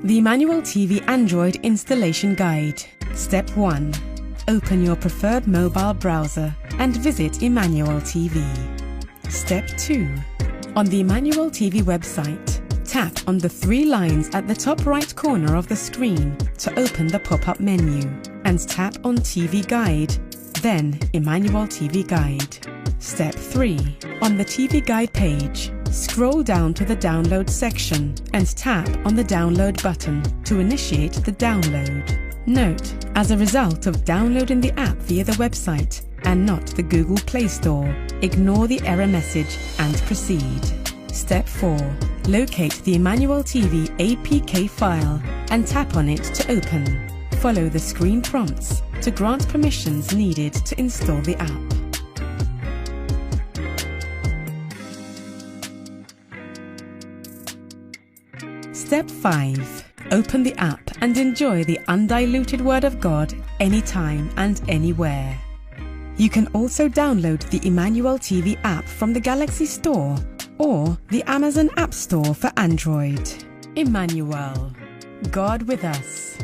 The Emmanuel TV Android Installation Guide. Step 1. Open your preferred mobile browser and visit Emmanuel TV. Step 2. On the Emmanuel TV website, tap on the 3 lines at the top right corner of the screen to open the pop-up menu and tap on TV Guide, then Emmanuel TV Guide. Step 3. On the TV Guide page, scroll down to the Download section and tap on the Download button to initiate the download. Note, as a result of downloading the app via the website and not the Google Play Store, ignore the error message and proceed. Step 4. Locate the Emmanuel TV APK file and tap on it to open. Follow the screen prompts to grant permissions needed to install the app. Step 5. Open the app and enjoy the undiluted Word of God anytime and anywhere. You can also download the Emmanuel TV app from the Galaxy Store or the Amazon App Store for Emmanuel. God with us.